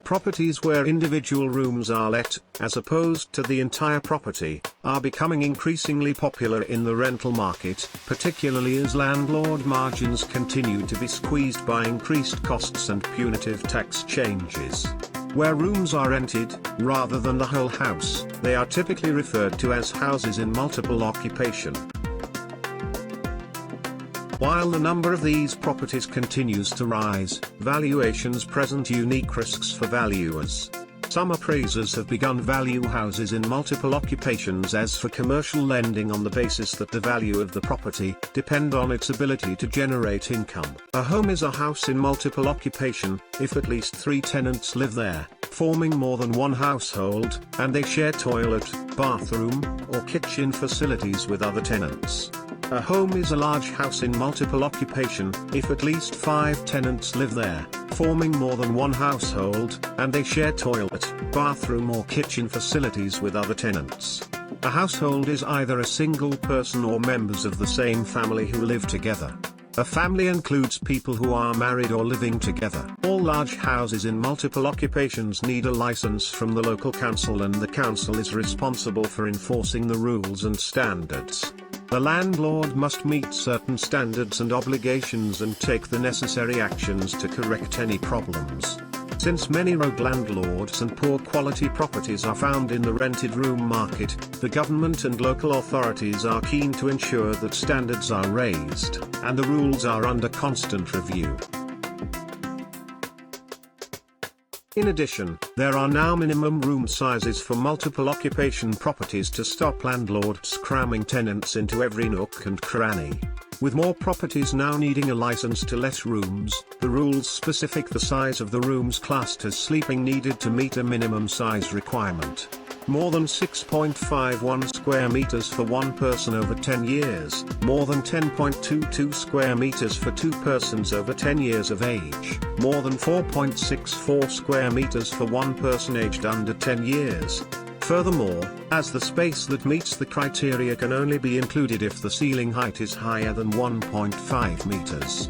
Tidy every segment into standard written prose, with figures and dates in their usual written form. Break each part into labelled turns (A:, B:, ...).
A: Properties where individual rooms are let, as opposed to the entire property, are becoming increasingly popular in the rental market, particularly as landlord margins continue to be squeezed by increased costs and punitive tax changes. Where rooms are rented, rather than the whole house, they are typically referred to as houses in multiple occupation. While the number of these properties continues to rise, valuations present unique risks for valuers. Some appraisers have begun value houses in multiple occupations as for commercial lending on the basis that the value of the property depend on its ability to generate income. A home is a house in multiple occupation, if at least 3 tenants live there, forming more than one household, and they share toilet, bathroom, or kitchen facilities with other tenants. A home is a large house in multiple occupation, if at least 5 tenants live there, forming more than one household, and they share toilet, bathroom or kitchen facilities with other tenants. A household is either a single person or members of the same family who live together. A family includes people who are married or living together. All large houses in multiple occupations need a license from the local council, and the council is responsible for enforcing the rules and standards. The landlord must meet certain standards and obligations and take the necessary actions to correct any problems. Since many rogue landlords and poor quality properties are found in the rented room market, the government and local authorities are keen to ensure that standards are raised, and the rules are under constant review. In addition, there are now minimum room sizes for multiple occupation properties to stop landlords cramming tenants into every nook and cranny. With more properties now needing a license to let rooms, the rules specify the size of the rooms classed as sleeping needed to meet a minimum size requirement. More than 6.51 square meters for one person over 10 years, more than 10.22 square meters for 2 persons over 10 years of age, more than 4.64 square meters for one person aged under 10 years. Furthermore, as the space that meets the criteria can only be included if the ceiling height is higher than 1.5 meters.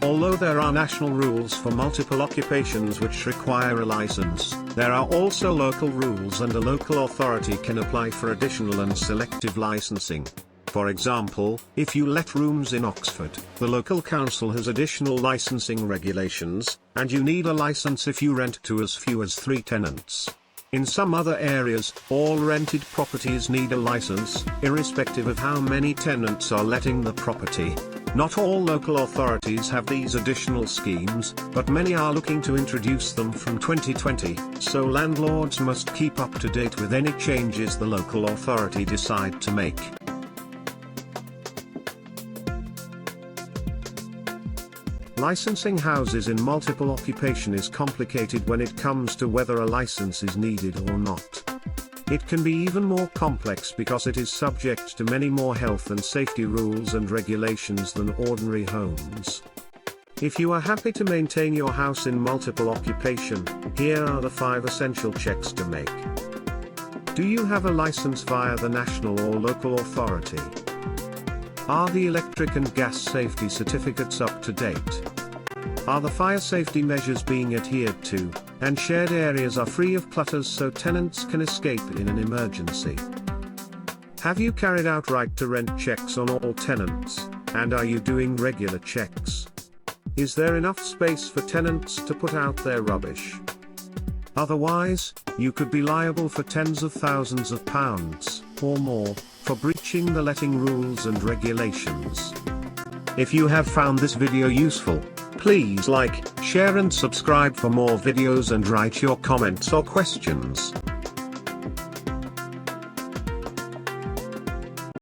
A: Although there are national rules for multiple occupations which require a license, there are also local rules, and a local authority can apply for additional and selective licensing. For example, if you let rooms in Oxford, the local council has additional licensing regulations, and you need a license if you rent to as few as 3 tenants. In some other areas, all rented properties need a license, irrespective of how many tenants are letting the property. Not all local authorities have these additional schemes, but many are looking to introduce them from 2020, so landlords must keep up to date with any changes the local authority decide to make. Licensing houses in multiple occupation is complicated when it comes to whether a license is needed or not. It can be even more complex because it is subject to many more health and safety rules and regulations than ordinary homes. If you are happy to maintain your house in multiple occupation, here are the 5 essential checks to make. Do you have a license via the national or local authority? Are the electric and gas safety certificates up to date? Are the fire safety measures being adhered to, and shared areas are free of clutters so tenants can escape in an emergency? Have you carried out right to rent checks on all tenants, and are you doing regular checks? Is there enough space for tenants to put out their rubbish? Otherwise, you could be liable for tens of thousands of pounds, or more, for breaching the letting rules and regulations. If you have found this video useful, please like, share and subscribe for more videos, and write your comments or questions.